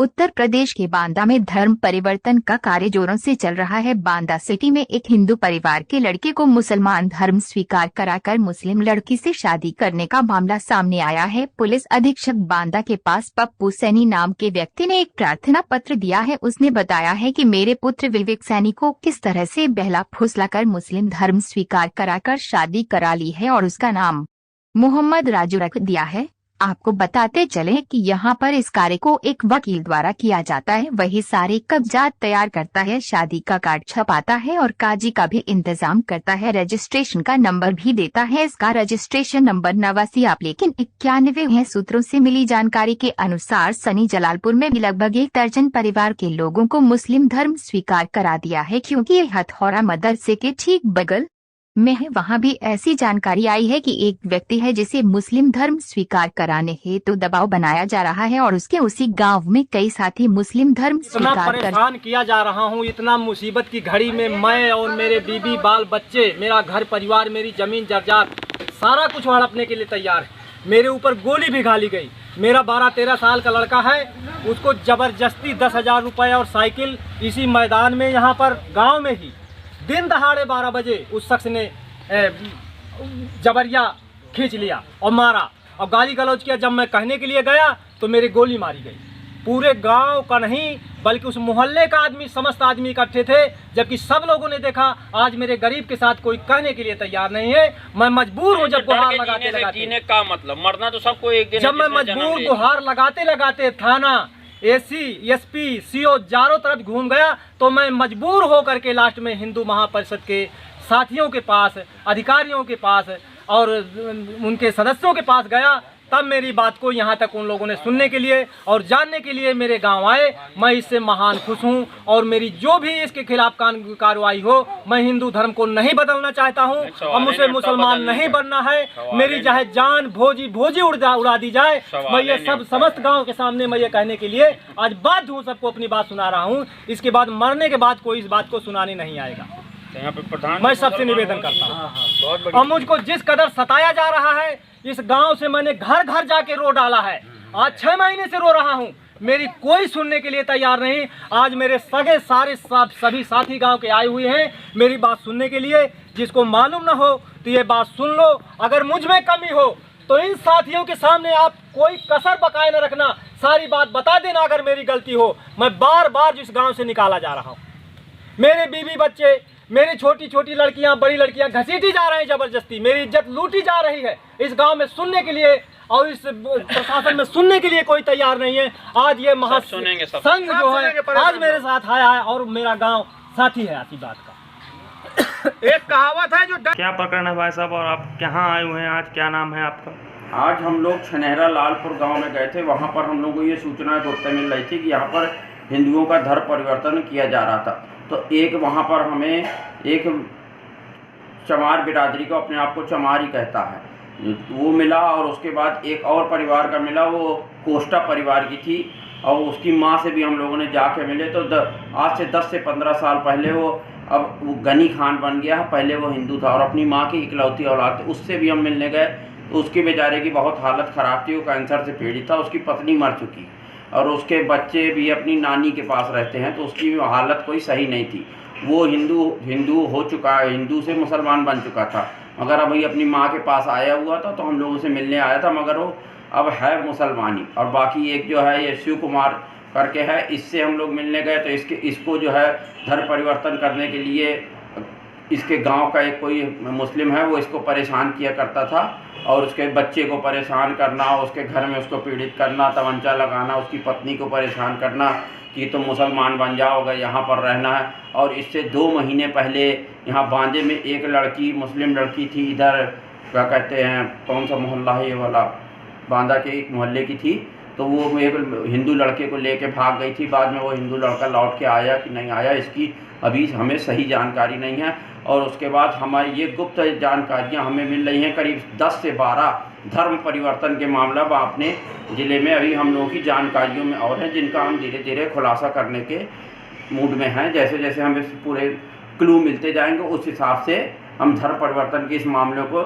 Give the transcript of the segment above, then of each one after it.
उत्तर प्रदेश के बांदा में धर्म परिवर्तन का कार्य जोरों से चल रहा है। बांदा सिटी में एक हिंदू परिवार के लड़के को मुसलमान धर्म स्वीकार कराकर मुस्लिम लड़की से शादी करने का मामला सामने आया है। पुलिस अधीक्षक बांदा के पास पप्पू सैनी नाम के व्यक्ति ने एक प्रार्थना पत्र दिया है। उसने बताया है कि मेरे पुत्र विवेक सैनी को किस तरह से बहला फुसलाकर मुस्लिम धर्म स्वीकार कराकर शादी करा ली है और उसका नाम मोहम्मद राजू रख दिया है। आपको बताते चले कि यहाँ पर इस कार्य को एक वकील द्वारा किया जाता है, वही सारे कागजात तैयार करता है, शादी का कार्ड छपाता है और काजी का भी इंतजाम करता है। रजिस्ट्रेशन का नंबर भी देता है। इसका रजिस्ट्रेशन नंबर 89 है। सूत्रों से मिली जानकारी के अनुसार सनी जलालपुर में भी लगभग 1 दर्जन परिवार के लोगों को मुस्लिम धर्म स्वीकार करा दिया है, क्योंकि ये हथौड़ा मदरसे के ठीक बगल में है। वहाँ भी ऐसी जानकारी आई है कि एक व्यक्ति है जिसे मुस्लिम धर्म स्वीकार कराने हेतु दबाव बनाया जा रहा है और उसके उसी गांव में कई साथी मुस्लिम धर्म स्वीकार परेशान किया जा रहा हूँ। इतना मुसीबत की घड़ी में मैं और मेरे बीबी बाल बच्चे, मेरा घर परिवार, मेरी जमीन जायदाद सारा कुछ हड़पने के लिए तैयार है। मेरे ऊपर गोली भी घाली गई। मेरा 12-13 साल का लड़का है, उसको जबरदस्ती 10,000 रुपये और साइकिल इसी मैदान में यहाँ पर गाँव में ही दिन दहाड़े 12 बजे उस शख्स ने जबरिया खींच लिया और मारा और गाली गलौज किया। जब मैं कहने के लिए गया तो मेरे गोली मारी गई। पूरे गांव का नहीं बल्कि उस मोहल्ले का आदमी, समस्त आदमी इकट्ठे थे, जबकि सब लोगों ने देखा। आज मेरे गरीब के साथ कोई कहने के लिए तैयार नहीं है। मैं मजबूर हूँ जब गुहार लगाते लगाते का मतलब मरना तो सबको एक दिन, जब मैं मजबूर गुहार लगाते लगाते थाना, एसी, एसपी, सीओ चारों तरफ घूम गया तो मैं मजबूर होकर के लास्ट में हिंदू महापरिषद के साथियों के पास, अधिकारियों के पास और उनके सदस्यों के पास गया। तब मेरी बात को यहाँ तक उन लोगों ने सुनने के लिए और जानने के लिए मेरे गांव आए। मैं इससे महान खुश हूँ और मेरी जो भी इसके खिलाफ कार्रवाई हो, मैं हिंदू धर्म को नहीं बदलना चाहता हूँ और मुझे मुसलमान नहीं बनना है। मेरी चाहे जान भोजी उड़ा दी जाए, मैं ये सब समस्त गाँव के सामने मैं ये कहने के लिए आज बाध्य हूँ, सबको अपनी बात सुना रहा हूँ। इसके बाद मरने के बाद कोई इस बात को सुनाने नहीं आएगा। यहाँ पे प्रधान मैं सबसे निवेदन करता हूँ। और मुझको जिस कदर सताया जा रहा है, इस गांव से मैंने घर घर जाके रो डाला है। आज 6 महीने से रो रहा हूँ, मेरी कोई सुनने के लिए तैयार नहीं। आज मेरे सगे सारे सभी साथी गांव के आए हुए हैं मेरी बात सुनने के लिए। जिसको मालूम ना हो तो ये बात सुन लो। अगर मुझ में कमी हो तो इन साथियों के सामने आप कोई कसर बकाए न रखना, सारी बात बता देना। अगर मेरी गलती हो, मैं बार बार जिस गाँव से निकाला जा रहा हूँ, मेरे बीवी बच्चे, मेरी छोटी छोटी लड़कियां, बड़ी लड़कियां घसीटी जा रही हैं जबरदस्ती। मेरी इज्जत लूटी जा रही है। इस गांव में सुनने के लिए और इस प्रशासन में सुनने के लिए कोई तैयार नहीं है। आज ये महासंघ जो है आज मेरे साथ आया है और मेरा गांव साथी है आती बात का। एक कहावत है जो क्या प्रकरण है भाई साहब और आप कहाँ आए हुए हैं आज? क्या नाम है आपका? आज हम लोग छनहरा लालपुर गांव में गए थे। वहां पर हम लोगों को ये सूचना गुप्त मिल रही थी कि यहाँ पर हिंदुओं का धर्म परिवर्तन किया जा रहा था। तो एक वहाँ पर हमें एक चमार बिरादरी को, अपने आप को चमार ही कहता है, वो मिला और उसके बाद एक और परिवार का मिला, वो कोष्टा परिवार की थी और उसकी माँ से भी हम लोगों ने जाके मिले। तो आज से 10 से 15 साल पहले अब वो गनी खान बन गया है। पहले वो हिंदू था और अपनी माँ की इकलौती औलाद थी। उससे भी हम मिलने गए तो उसके बेचारे की बहुत हालत ख़राब थी। वो कैंसर से पीड़ित था, उसकी पत्नी मर चुकी और उसके बच्चे भी अपनी नानी के पास रहते हैं, तो उसकी हालत कोई सही नहीं थी। वो हिंदू हो चुका है, हिंदू से मुसलमान बन चुका था, मगर अभी अपनी माँ के पास आया हुआ था। तो हम लोगों से मिलने आया था, मगर वो अब है मुसलमानी। और बाकी एक जो है ये शिव कुमार करके है, इससे हम लोग मिलने गए तो इसको जो है धर्म परिवर्तन करने के लिए इसके गांव का एक कोई मुस्लिम है, वो इसको परेशान किया करता था और उसके बच्चे को परेशान करना, उसके घर में उसको पीड़ित करना, तमंचा लगाना, उसकी पत्नी को परेशान करना कि तुम मुसलमान बन जाओगे, यहाँ पर रहना है। और इससे 2 महीने पहले यहाँ बांदे में एक लड़की, मुस्लिम लड़की थी, इधर क्या कहते हैं, कौन सा मोहल्ला है ये वाला, बांदा के एक मोहल्ले की थी। तो वो एक हिंदू लड़के को लेके भाग गई थी। बाद में वो हिंदू लड़का लौट के आया कि नहीं आया, इसकी अभी हमें सही जानकारी नहीं है। और उसके बाद हमारी ये गुप्त जानकारियाँ हमें मिल रही हैं, करीब 10 से 12 धर्म परिवर्तन के मामला अपने ज़िले में अभी हम लोगों की जानकारियों में और हैं, जिनका हम धीरे धीरे खुलासा करने के मूड में हैं। जैसे जैसे हमें पूरे क्लू मिलते जाएंगे उस हिसाब से हम धर्म परिवर्तन के इस मामले को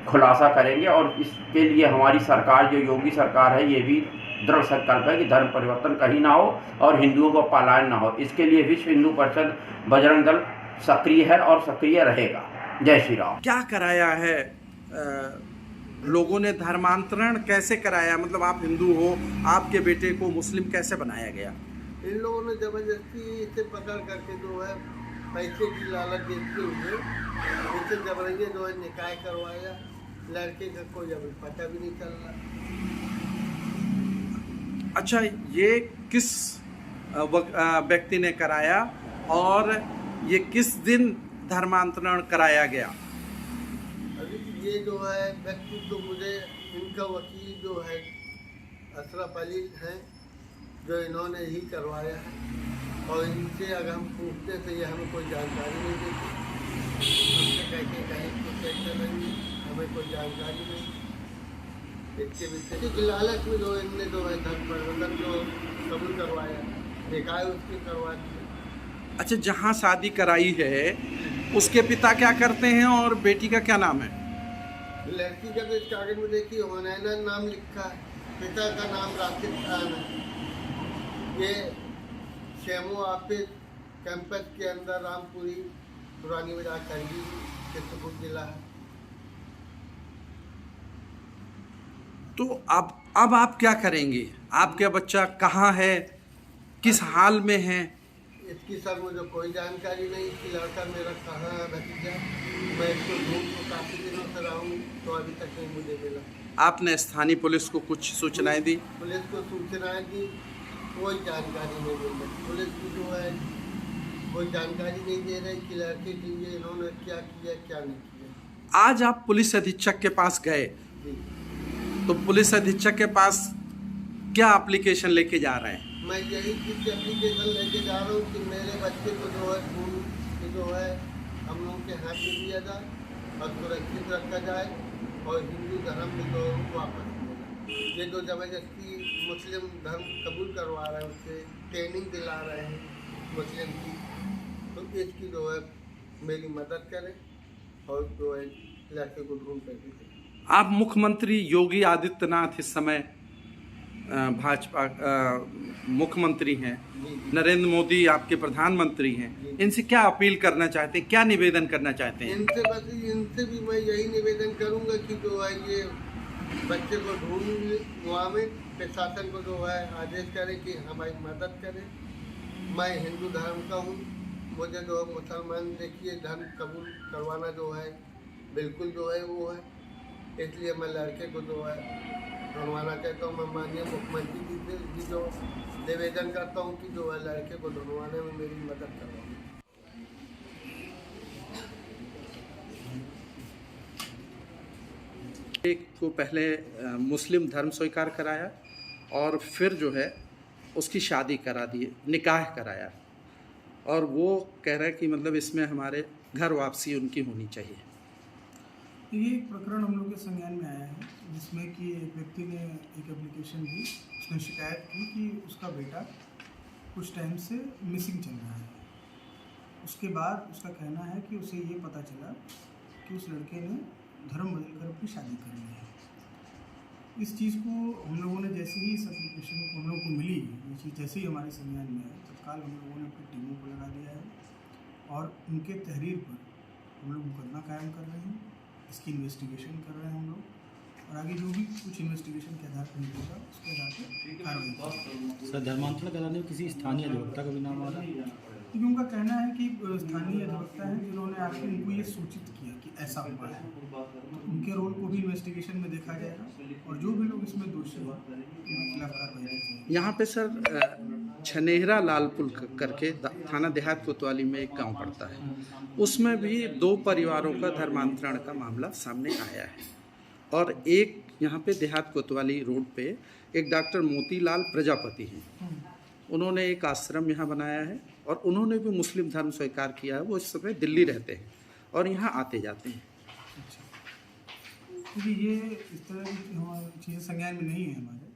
खुलासा करेंगे। और इसके लिए हमारी सरकार, जो योगी सरकार है, ये भी दृढ़ संकल्प है कि धर्म परिवर्तन कहीं ना हो और हिंदुओं को पलायन ना हो। इसके लिए विश्व हिंदू परिषद बजरंग दल सक्रिय है और सक्रिय रहेगा। जय श्री राम। क्या कराया है लोगों ने धर्मांतरण कैसे कराया? मतलब आप हिंदू हो, आपके बेटे को मुस्लिम कैसे बनाया गया? इन लोगों ने जबरदस्ती इसे पकड़ करके जो है पैसे की लालच देते हुए इसे जबरदस्ती जो है निकाह करवाया। लड़के का कोई अभी पता भी नहीं चल रहा। अच्छा, ये किस व्यक्ति ने कराया और ये किस दिन धर्मांतरण कराया गया? अभी ये जो है व्यक्ति तो मुझे इनका वकील जो है अशरफ अली है जो इन्होंने ही करवाया है, और इनसे अगर हम पूछते थे ये हमें कोई जानकारी नहीं देती। हमसे कहते कहीं तो कैसे नहीं, हमें कोई जानकारी नहीं। इसके विषय की लालच में जो इनने जो है धर्म परिवर्तन जो कबूल करवाया, निकाह उसकी करवा दी। अच्छा, जहाँ शादी कराई है उसके पिता क्या करते हैं और बेटी का क्या नाम है? लड़की का तो इस कागज में देखिए हुनैना नाम लिखा है, पिता का नाम राशिद खान है। ये शेमो ऑफिस कैंपस के अंदर रामपुरी पुरानी बाजार करगी चित्रकूट जिला है। तो अब आप क्या करेंगे? आपका बच्चा कहाँ है, किस हाल में है? इसकी सर मुझे कोई जानकारी नहीं कि लड़का मेरा कहाँ है भतीजा। मैं इसको ढूंढ तो काफ़ी दिनों से रहा हूँ, तो अभी तक नहीं मुझे मिला। आपने स्थानीय पुलिस को कुछ सूचनाएं दी? पुलिस को सूचनाएं दी, कोई जानकारी नहीं मिल रही। पुलिस की जो है कोई जानकारी नहीं दे रही कि लड़के के लिए इन्होंने क्या किया क्या नहीं किया। आज आप पुलिस अधीक्षक के पास गए, जी, तो पुलिस अधीक्षक के पास क्या एप्लीकेशन लेके जा रहे हैं? मैं यही चीज़ एप्लीकेशन लेके जा रहा हूँ कि मेरे बच्चे को जो है खून की जो है हम लोगों के हाथ में दिया जाए और सुरक्षित रखा जाए और हिंदू धर्म में जो वापस मिले। ये जो जबरदस्ती मुस्लिम धर्म कबूल करवा रहे हैं, उससे ट्रेनिंग दिला रहे हैं मुस्लिम की, तो इसकी जो है मेरी मदद करें और जो है लड़के को ढूंढ कर दें। आप मुख्यमंत्री योगी आदित्यनाथ इस समय भाजपा मुख्यमंत्री हैं, नरेंद्र मोदी आपके प्रधानमंत्री हैं, इनसे क्या अपील करना चाहते हैं, क्या निवेदन करना चाहते हैं? इनसे भी मैं यही निवेदन करूंगा कि जो है ये बच्चे को ढूंढवावे, प्रशासन को जो है आदेश करें कि हमारी मदद करें। मैं हिंदू धर्म का हूँ, मुझे जो मुसलमान देखिए धर्म कबूल करवाना जो है बिल्कुल जो है वो है, इसलिए मैं लड़के को जो है ढूंढवाना चाहता हूँ। मैं माननीय मुख्यमंत्री जी जो निवेदन करता हूँ कि जो है लड़के को ढूंढवाने में मेरी मदद करवाएं। एक को पहले मुस्लिम धर्म स्वीकार कराया और फिर जो है उसकी शादी करा दी, निकाह कराया, और वो कह रहा है कि मतलब इसमें हमारे घर वापसी उनकी होनी चाहिए। ये एक प्रकरण हम लोग के संज्ञान में आया है जिसमें कि एक व्यक्ति ने एक एप्लीकेशन दी, उसने शिकायत की कि उसका बेटा कुछ टाइम से मिसिंग चल रहा है। उसके बाद उसका कहना है कि उसे ये पता चला कि उस लड़के ने धर्म बदलकर अपनी शादी कर ली है। इस चीज़ को हम लोगों ने जैसे ही इस एप्लीकेशन को हम लोग को मिली, ये चीज़ जैसे ही हमारे संज्ञान में है, तत्काल हम लोगों ने अपनी टीमों को लगा दिया है और उनके तहरीर पर हम लोग मुकदमा कायम कर रहे हैं। इसकी इन्वेस्टिगेशन कर रहे हैं हम लोग, और आगे जो भी कुछ इन्वेस्टिगेशन के आधार पर निकलेगा उसके आधार पर कार्रवाई। सर, धर्मांतरण कराने में किसी स्थानीय अधिवक्ता का भी नाम आ रहा है, क्योंकि उनका कहना है कि स्थानीय अधिवक्ता हैं जिन्होंने आके उनको ये सूचित किया कि ऐसा हुआ है। उनके रोल को भी इन्वेस्टिगेशन में देखा जाएगा और जो भी लोग इसमें दोषी हैं उनके खिलाफ कार्रवाई की जाएगी। यहाँ पे सर छनेहरा लालपुर करके थाना देहात कोतवाली में एक गांव पड़ता है, उसमें भी 2 परिवारों का धर्मांतरण का मामला सामने आया है। और एक यहाँ पे देहात कोतवाली रोड पे एक डॉक्टर मोतीलाल प्रजापति हैं, उन्होंने एक आश्रम यहाँ बनाया है और उन्होंने भी मुस्लिम धर्म स्वीकार किया है। वो इस समय दिल्ली रहते हैं और यहाँ आते जाते हैं। क्योंकि ये इस तरह की चीज़ें संज्ञान में नहीं है हमारे,